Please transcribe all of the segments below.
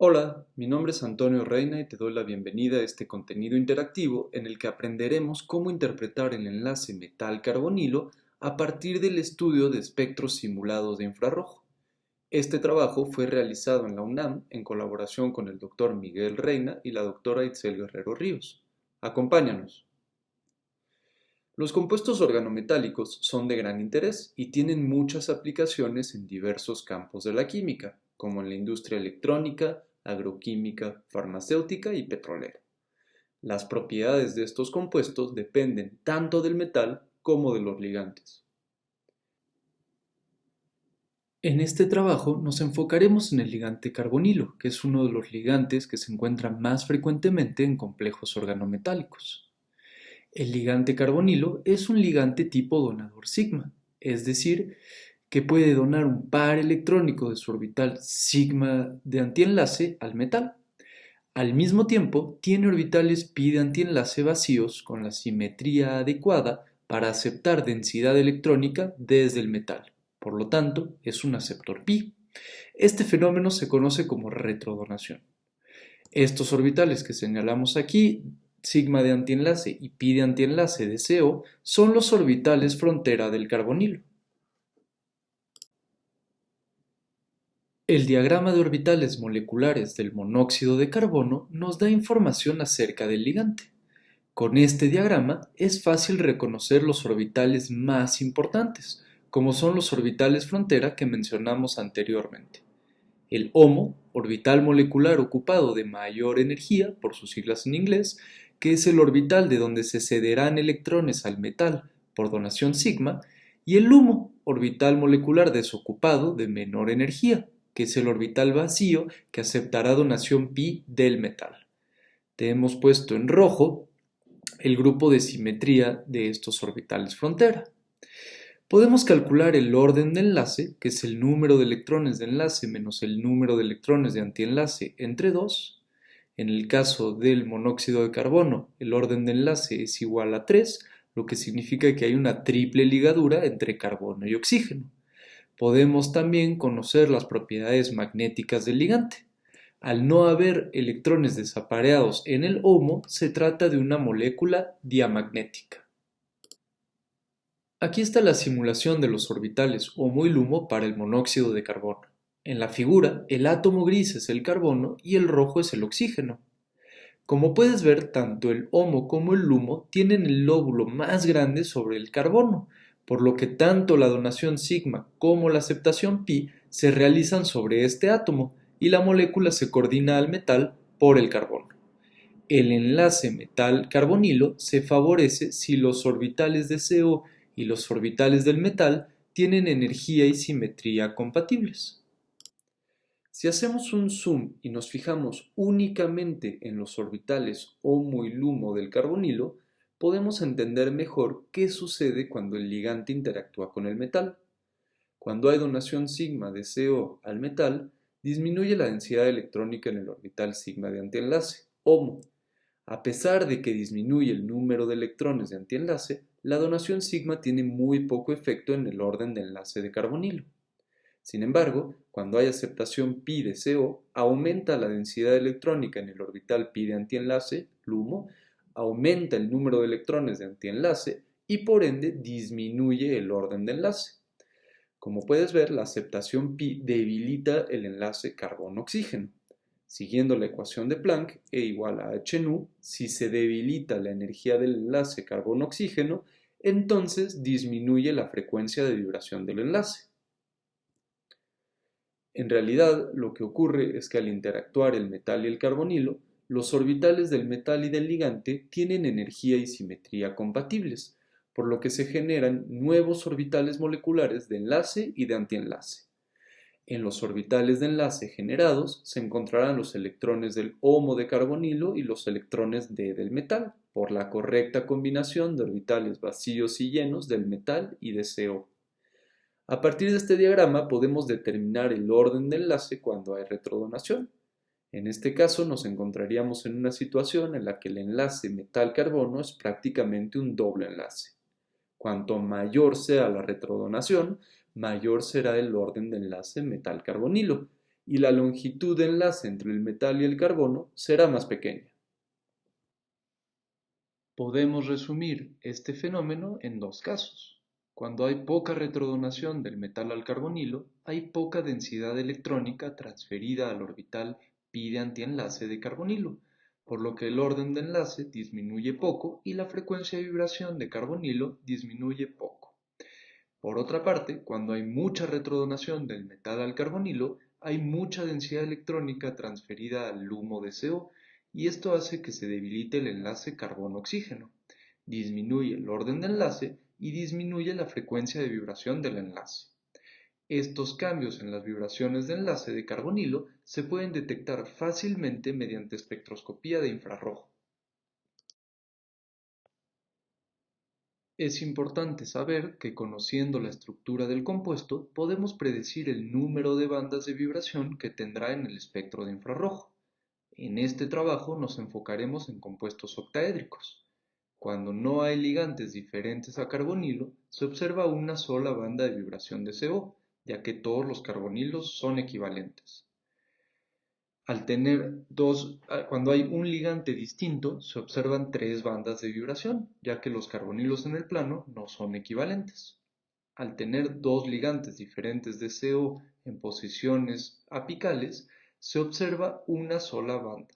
Hola, mi nombre es Antonio Reina y te doy la bienvenida a este contenido interactivo en el que aprenderemos cómo interpretar el enlace metal-carbonilo a partir del estudio de espectros simulados de infrarrojo. Este trabajo fue realizado en la UNAM en colaboración con el Dr. Miguel Reina y la doctora Itzel Guerrero Ríos. Acompáñanos. Los compuestos organometálicos son de gran interés y tienen muchas aplicaciones en diversos campos de la química, como en la industria electrónica, agroquímica, farmacéutica y petrolera. Las propiedades de estos compuestos dependen tanto del metal como de los ligantes. En este trabajo nos enfocaremos en el ligante carbonilo, que es uno de los ligantes que se encuentra más frecuentemente en complejos organometálicos. El ligante carbonilo es un ligante tipo donador sigma, es decir, que puede donar un par electrónico de su orbital sigma de antienlace al metal. Al mismo tiempo, tiene orbitales pi de antienlace vacíos con la simetría adecuada para aceptar densidad electrónica desde el metal. Por lo tanto, es un aceptor pi. Este fenómeno se conoce como retrodonación. Estos orbitales que señalamos aquí, sigma de antienlace y pi de antienlace de CO, son los orbitales frontera del carbonilo. El diagrama de orbitales moleculares del monóxido de carbono nos da información acerca del ligante. Con este diagrama es fácil reconocer los orbitales más importantes, como son los orbitales frontera que mencionamos anteriormente. El HOMO, orbital molecular ocupado de mayor energía, por sus siglas en inglés, que es el orbital de donde se cederán electrones al metal por donación sigma, y el LUMO, orbital molecular desocupado de menor energía, que es el orbital vacío que aceptará donación pi del metal. Te hemos puesto en rojo el grupo de simetría de estos orbitales frontera. Podemos calcular el orden de enlace, que es el número de electrones de enlace menos el número de electrones de antienlace entre 2. En el caso del monóxido de carbono, el orden de enlace es igual a 3, lo que significa que hay una triple ligadura entre carbono y oxígeno. Podemos también conocer las propiedades magnéticas del ligante. Al no haber electrones desapareados en el HOMO, se trata de una molécula diamagnética. Aquí está la simulación de los orbitales HOMO y LUMO para el monóxido de carbono. En la figura, el átomo gris es el carbono y el rojo es el oxígeno. Como puedes ver, tanto el HOMO como el LUMO tienen el lóbulo más grande sobre el carbono, por lo que tanto la donación sigma como la aceptación pi se realizan sobre este átomo y la molécula se coordina al metal por el carbono. El enlace metal-carbonilo se favorece si los orbitales de CO y los orbitales del metal tienen energía y simetría compatibles. Si hacemos un zoom y nos fijamos únicamente en los orbitales HOMO y LUMO del carbonilo, podemos entender mejor qué sucede cuando el ligante interactúa con el metal. Cuando hay donación sigma de CO al metal, disminuye la densidad electrónica en el orbital sigma de antienlace, HOMO. A pesar de que disminuye el número de electrones de antienlace, la donación sigma tiene muy poco efecto en el orden de enlace de carbonilo. Sin embargo, cuando hay aceptación pi de CO, aumenta la densidad electrónica en el orbital pi de antienlace, LUMO, aumenta el número de electrones de antienlace y por ende disminuye el orden de enlace. Como puedes ver, la aceptación pi debilita el enlace carbono-oxígeno. Siguiendo la ecuación de Planck, E igual a h nu, si se debilita la energía del enlace carbono-oxígeno, entonces disminuye la frecuencia de vibración del enlace. En realidad, lo que ocurre es que al interactuar el metal y el carbonilo, los orbitales del metal y del ligante tienen energía y simetría compatibles, por lo que se generan nuevos orbitales moleculares de enlace y de antienlace. En los orbitales de enlace generados se encontrarán los electrones del HOMO de carbonilo y los electrones del metal, por la correcta combinación de orbitales vacíos y llenos del metal y de CO. A partir de este diagrama podemos determinar el orden de enlace cuando hay retrodonación. En este caso nos encontraríamos en una situación en la que el enlace metal-carbono es prácticamente un doble enlace. Cuanto mayor sea la retrodonación, mayor será el orden de enlace metal-carbonilo, y la longitud de enlace entre el metal y el carbono será más pequeña. Podemos resumir este fenómeno en dos casos. Cuando hay poca retrodonación del metal al carbonilo, hay poca densidad electrónica transferida al orbital pi de antienlace de carbonilo, por lo que el orden de enlace disminuye poco y la frecuencia de vibración de carbonilo disminuye poco. Por otra parte, cuando hay mucha retrodonación del metal al carbonilo, hay mucha densidad electrónica transferida al LUMO de CO, y esto hace que se debilite el enlace carbono-oxígeno, disminuye el orden de enlace y disminuye la frecuencia de vibración del enlace. Estos cambios en las vibraciones de enlace de carbonilo se pueden detectar fácilmente mediante espectroscopía de infrarrojo. Es importante saber que conociendo la estructura del compuesto podemos predecir el número de bandas de vibración que tendrá en el espectro de infrarrojo. En este trabajo nos enfocaremos en compuestos octaédricos. Cuando no hay ligantes diferentes a carbonilo, se observa una sola banda de vibración de CO, ya que todos los carbonilos son equivalentes. Cuando hay un ligante distinto, se observan tres bandas de vibración, ya que los carbonilos en el plano no son equivalentes. Al tener dos ligantes diferentes de CO en posiciones apicales, se observa una sola banda.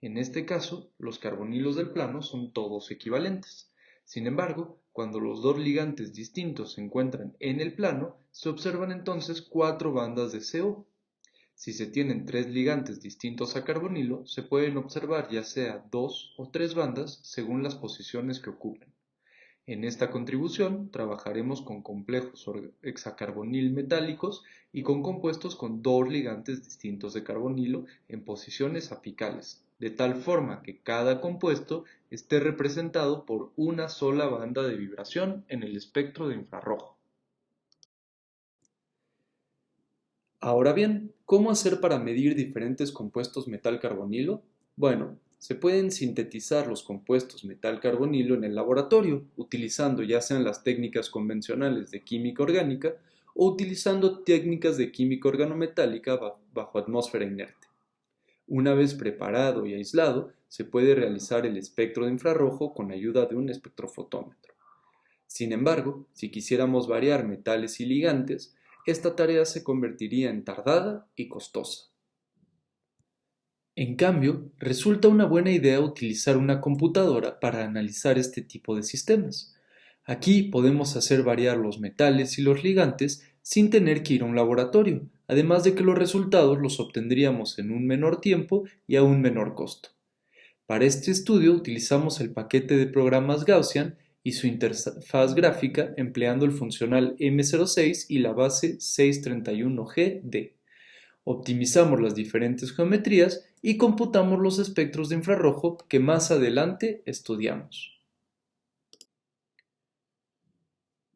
En este caso, los carbonilos del plano son todos equivalentes. Sin embargo, cuando los dos ligantes distintos se encuentran en el plano, se observan entonces cuatro bandas de CO. Si se tienen tres ligantes distintos a carbonilo, se pueden observar ya sea dos o tres bandas según las posiciones que ocupen. En esta contribución trabajaremos con complejos hexacarbonil metálicos y con compuestos con dos ligantes distintos de carbonilo en posiciones apicales, de tal forma que cada compuesto esté representado por una sola banda de vibración en el espectro de infrarrojo. Ahora bien, ¿cómo hacer para medir diferentes compuestos metal-carbonilo? Bueno, se pueden sintetizar los compuestos metal-carbonilo en el laboratorio, utilizando ya sean las técnicas convencionales de química orgánica o utilizando técnicas de química organometálica bajo atmósfera inerte. Una vez preparado y aislado, se puede realizar el espectro de infrarrojo con ayuda de un espectrofotómetro. Sin embargo, si quisiéramos variar metales y ligantes, esta tarea se convertiría en tardada y costosa. En cambio, resulta una buena idea utilizar una computadora para analizar este tipo de sistemas. Aquí podemos hacer variar los metales y los ligantes sin tener que ir a un laboratorio, además de que los resultados los obtendríamos en un menor tiempo y a un menor costo. Para este estudio utilizamos el paquete de programas Gaussian y su interfaz gráfica empleando el funcional M06 y la base 631GD. Optimizamos las diferentes geometrías y computamos los espectros de infrarrojo que más adelante estudiamos.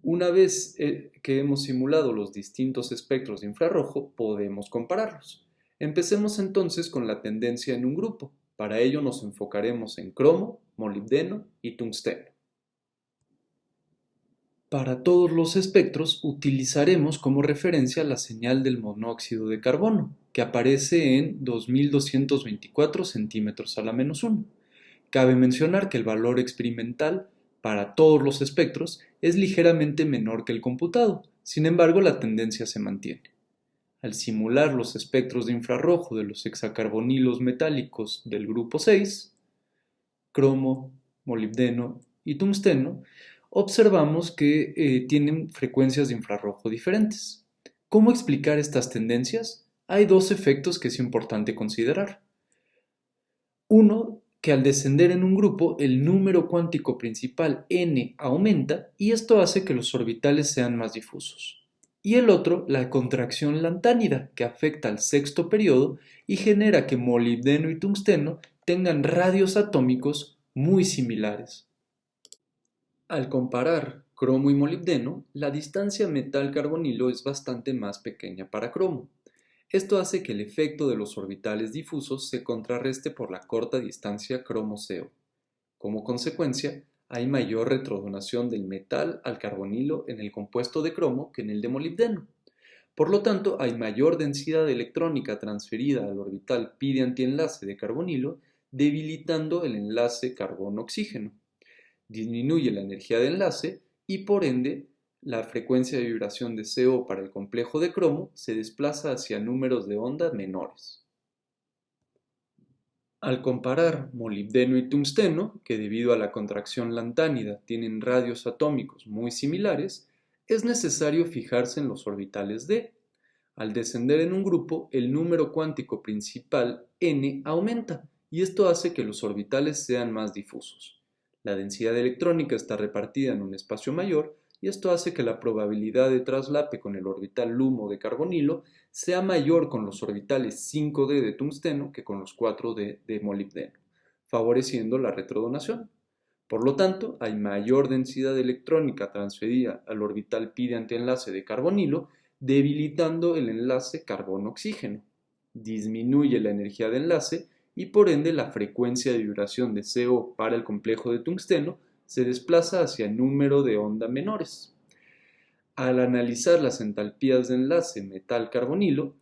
Una vez que hemos simulado los distintos espectros de infrarrojo, podemos compararlos. Empecemos entonces con la tendencia en un grupo. Para ello nos enfocaremos en cromo, molibdeno y tungsteno. Para todos los espectros utilizaremos como referencia la señal del monóxido de carbono, que aparece en 2224 centímetros a la menos 1. Cabe mencionar que el valor experimental para todos los espectros es ligeramente menor que el computado, sin embargo la tendencia se mantiene. Al simular los espectros de infrarrojo de los hexacarbonilos metálicos del grupo 6, cromo, molibdeno y tungsteno, observamos que tienen frecuencias de infrarrojo diferentes. ¿Cómo explicar estas tendencias? Hay dos efectos que es importante considerar. Uno, que al descender en un grupo el número cuántico principal n aumenta y esto hace que los orbitales sean más difusos. Y el otro, la contracción lantánida, que afecta al sexto periodo y genera que molibdeno y tungsteno tengan radios atómicos muy similares. Al comparar cromo y molibdeno, la distancia metal-carbonilo es bastante más pequeña para cromo. Esto hace que el efecto de los orbitales difusos se contrarreste por la corta distancia cromo-CO. Como consecuencia, hay mayor retrodonación del metal al carbonilo en el compuesto de cromo que en el de molibdeno. Por lo tanto, hay mayor densidad electrónica transferida al orbital pi de antienlace de carbonilo, debilitando el enlace carbono-oxígeno. Disminuye la energía de enlace y por ende la frecuencia de vibración de CO para el complejo de cromo se desplaza hacia números de onda menores. Al comparar molibdeno y tungsteno, que debido a la contracción lantánida tienen radios atómicos muy similares, es necesario fijarse en los orbitales d. Al descender en un grupo, el número cuántico principal n aumenta, y esto hace que los orbitales sean más difusos. La densidad electrónica está repartida en un espacio mayor, y esto hace que la probabilidad de traslape con el orbital LUMO de carbonilo sea mayor con los orbitales 5d de tungsteno que con los 4d de molibdeno, favoreciendo la retrodonación. Por lo tanto, hay mayor densidad electrónica transferida al orbital pi de antienlace de carbonilo, debilitando el enlace carbono-oxígeno. Disminuye la energía de enlace y por ende la frecuencia de vibración de CO para el complejo de tungsteno se desplaza hacia número de onda menores. Al analizar las entalpías de enlace metal-carbonilo,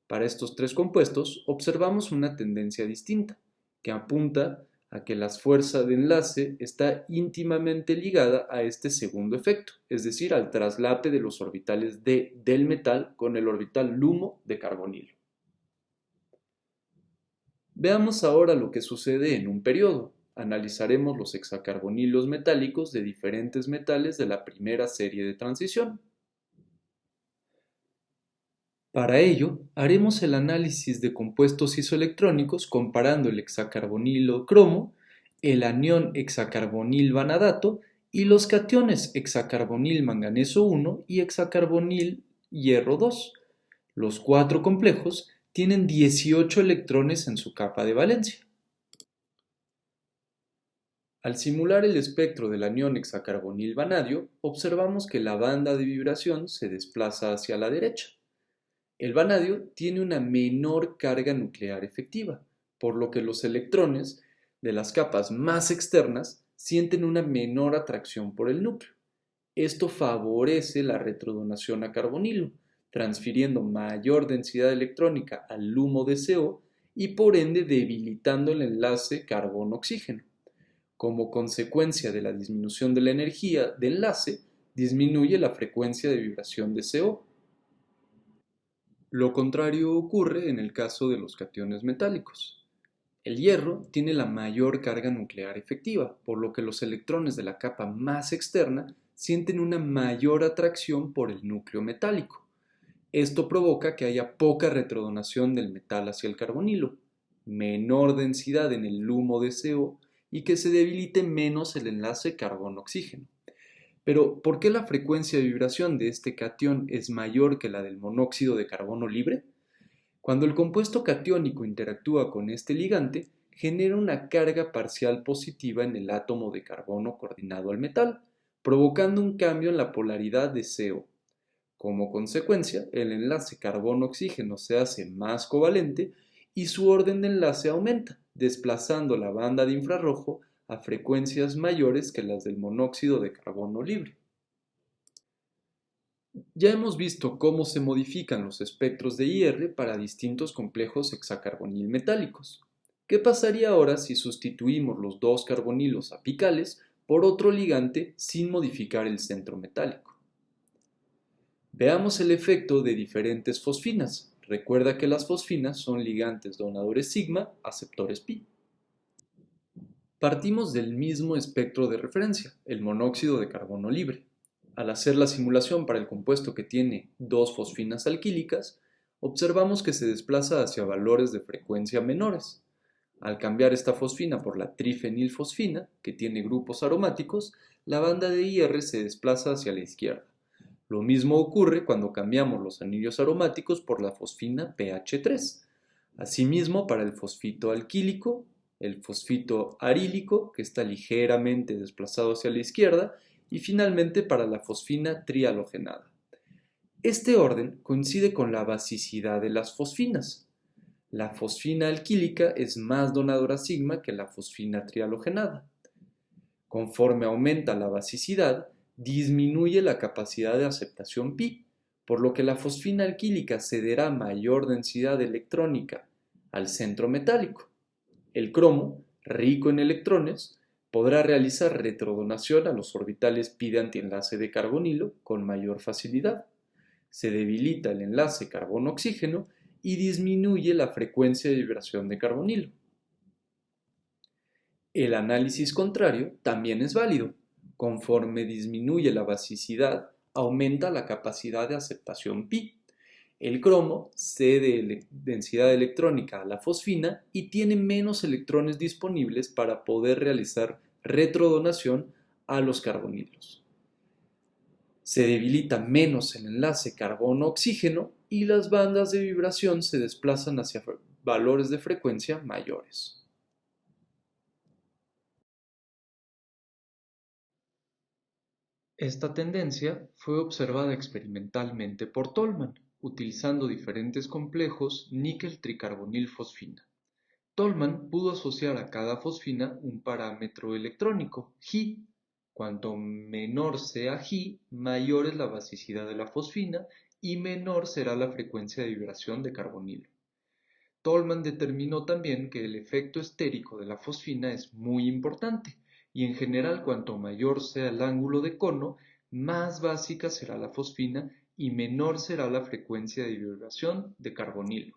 para estos tres compuestos observamos una tendencia distinta, que apunta a que la fuerza de enlace está íntimamente ligada a este segundo efecto, es decir, al traslape de los orbitales d del metal con el orbital LUMO de carbonilo. Veamos ahora lo que sucede en un periodo. Analizaremos los hexacarbonilos metálicos de diferentes metales de la primera serie de transición. Para ello, haremos el análisis de compuestos isoelectrónicos comparando el hexacarbonilo cromo, el anión hexacarbonil vanadato y los cationes hexacarbonil manganeso 1 y hexacarbonil hierro 2. Los cuatro complejos tienen 18 electrones en su capa de valencia. Al simular el espectro del anión hexacarbonil vanadio, observamos que la banda de vibración se desplaza hacia la derecha. El vanadio tiene una menor carga nuclear efectiva, por lo que los electrones de las capas más externas sienten una menor atracción por el núcleo. Esto favorece la retrodonación a carbonilo, transfiriendo mayor densidad electrónica al LUMO de CO y por ende debilitando el enlace carbono-oxígeno. Como consecuencia de la disminución de la energía de enlace, disminuye la frecuencia de vibración de CO. Lo contrario ocurre en el caso de los cationes metálicos. El hierro tiene la mayor carga nuclear efectiva, por lo que los electrones de la capa más externa sienten una mayor atracción por el núcleo metálico. Esto provoca que haya poca retrodonación del metal hacia el carbonilo, menor densidad en el LUMO de CO y que se debilite menos el enlace carbono-oxígeno. Pero, ¿por qué la frecuencia de vibración de este catión es mayor que la del monóxido de carbono libre? Cuando el compuesto catiónico interactúa con este ligante, genera una carga parcial positiva en el átomo de carbono coordinado al metal, provocando un cambio en la polaridad de CO. Como consecuencia, el enlace carbono-oxígeno se hace más covalente y su orden de enlace aumenta, desplazando la banda de infrarrojo a frecuencias mayores que las del monóxido de carbono libre. Ya hemos visto cómo se modifican los espectros de IR para distintos complejos hexacarbonil metálicos. ¿Qué pasaría ahora si sustituimos los dos carbonilos apicales por otro ligante sin modificar el centro metálico? Veamos el efecto de diferentes fosfinas. Recuerda que las fosfinas son ligantes donadores sigma, aceptores pi. Partimos del mismo espectro de referencia, el monóxido de carbono libre. Al hacer la simulación para el compuesto que tiene dos fosfinas alquílicas, observamos que se desplaza hacia valores de frecuencia menores. Al cambiar esta fosfina por la trifenilfosfina, que tiene grupos aromáticos, la banda de IR se desplaza hacia la izquierda. Lo mismo ocurre cuando cambiamos los anillos aromáticos por la fosfina pH3. Asimismo, para el fosfito alquílico, el fosfito arílico, que está ligeramente desplazado hacia la izquierda, y finalmente para la fosfina trialogenada. Este orden coincide con la basicidad de las fosfinas. La fosfina alquílica es más donadora sigma que la fosfina trialogenada. Conforme aumenta la basicidad, disminuye la capacidad de aceptación pi, por lo que la fosfina alquílica cederá mayor densidad electrónica al centro metálico. El cromo, rico en electrones, podrá realizar retrodonación a los orbitales pi-antienlace de carbonilo con mayor facilidad. Se debilita el enlace carbono-oxígeno y disminuye la frecuencia de vibración de carbonilo. El análisis contrario también es válido. Conforme disminuye la basicidad, aumenta la capacidad de aceptación pi. El cromo cede densidad electrónica a la fosfina y tiene menos electrones disponibles para poder realizar retrodonación a los carbonilos. Se debilita menos el enlace carbono-oxígeno y las bandas de vibración se desplazan hacia valores de frecuencia mayores. Esta tendencia fue observada experimentalmente por Tolman, utilizando diferentes complejos níquel-tricarbonil-fosfina. Tolman pudo asociar a cada fosfina un parámetro electrónico, Gi. Cuanto menor sea Gi, mayor es la basicidad de la fosfina y menor será la frecuencia de vibración de carbonilo. Tolman determinó también que el efecto estérico de la fosfina es muy importante, y en general cuanto mayor sea el ángulo de cono, más básica será la fosfina y menor será la frecuencia de vibración de carbonilo.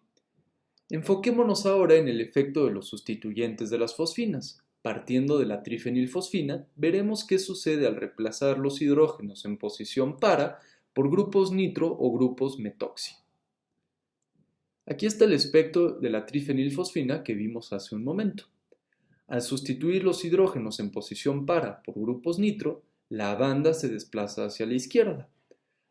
Enfoquémonos ahora en el efecto de los sustituyentes de las fosfinas. Partiendo de la trifenilfosfina, veremos qué sucede al reemplazar los hidrógenos en posición para por grupos nitro o grupos metoxi. Aquí está el espectro de la trifenilfosfina que vimos hace un momento. Al sustituir los hidrógenos en posición para por grupos nitro, la banda se desplaza hacia la izquierda.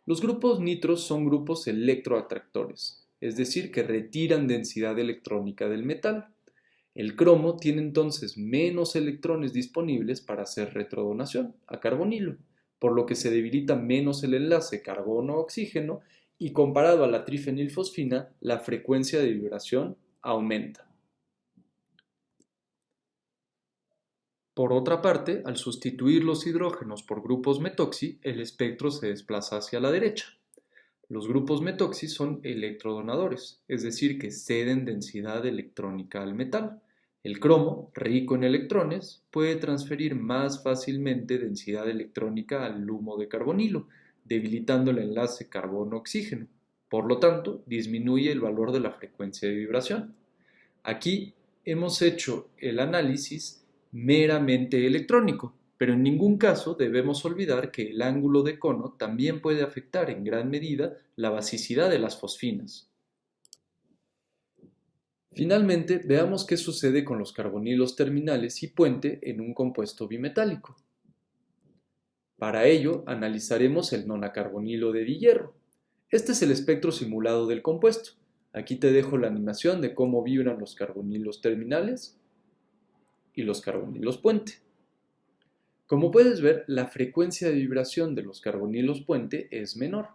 Los grupos nitros son grupos electroatractores, es decir, que retiran densidad electrónica del metal. El cromo tiene entonces menos electrones disponibles para hacer retrodonación a carbonilo, por lo que se debilita menos el enlace carbono-oxígeno y comparado a la trifenilfosfina, la frecuencia de vibración aumenta. Por otra parte, al sustituir los hidrógenos por grupos metoxi, el espectro se desplaza hacia la derecha. Los grupos metoxi son electrodonadores, es decir, que ceden densidad electrónica al metal. El cromo, rico en electrones, puede transferir más fácilmente densidad electrónica al LUMO de carbonilo, debilitando el enlace carbono-oxígeno. Por lo tanto, disminuye el valor de la frecuencia de vibración. Aquí hemos hecho el análisis meramente electrónico, pero en ningún caso debemos olvidar que el ángulo de cono también puede afectar en gran medida la basicidad de las fosfinas. Finalmente, veamos qué sucede con los carbonilos terminales y puente en un compuesto bimetálico. Para ello, analizaremos el nonacarbonilo de dihierro. Este es el espectro simulado del compuesto. Aquí te dejo la animación de cómo vibran los carbonilos terminales y los carbonilos puente. Como puedes ver, la frecuencia de vibración de los carbonilos puente es menor.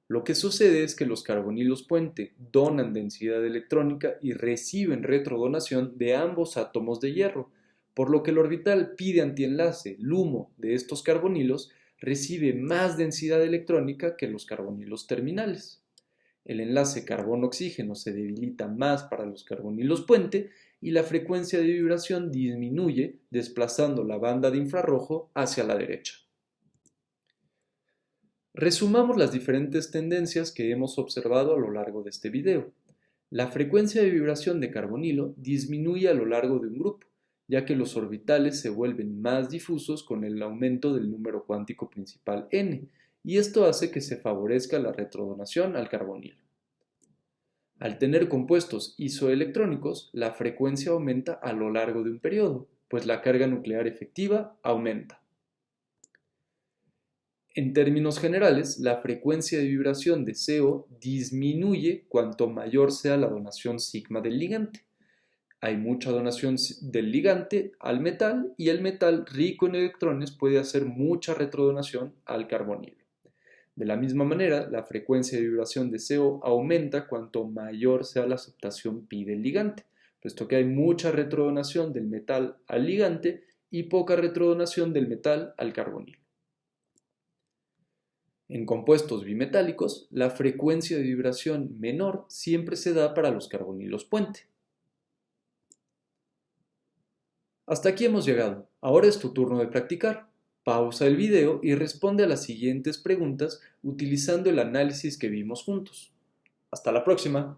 Lo que sucede es que los carbonilos puente donan densidad electrónica y reciben retrodonación de ambos átomos de hierro, por lo que el orbital pi de antienlace, LUMO, de estos carbonilos recibe más densidad electrónica que los carbonilos terminales. El enlace carbono-oxígeno se debilita más para los carbonilos puente y la frecuencia de vibración disminuye desplazando la banda de infrarrojo hacia la derecha. Resumamos las diferentes tendencias que hemos observado a lo largo de este video. La frecuencia de vibración de carbonilo disminuye a lo largo de un grupo, ya que los orbitales se vuelven más difusos con el aumento del número cuántico principal n, y esto hace que se favorezca la retrodonación al carbonilo. Al tener compuestos isoelectrónicos, la frecuencia aumenta a lo largo de un periodo, pues la carga nuclear efectiva aumenta. En términos generales, la frecuencia de vibración de CO disminuye cuanto mayor sea la donación sigma del ligante. Hay mucha donación del ligante al metal y el metal rico en electrones puede hacer mucha retrodonación al carbonilo. De la misma manera, la frecuencia de vibración de CO aumenta cuanto mayor sea la aceptación pi del ligante, puesto que hay mucha retrodonación del metal al ligante y poca retrodonación del metal al carbonilo. En compuestos bimetálicos, la frecuencia de vibración menor siempre se da para los carbonilos puente. Hasta aquí hemos llegado. Ahora es tu turno de practicar. Pausa el video y responde a las siguientes preguntas utilizando el análisis que vimos juntos. Hasta la próxima.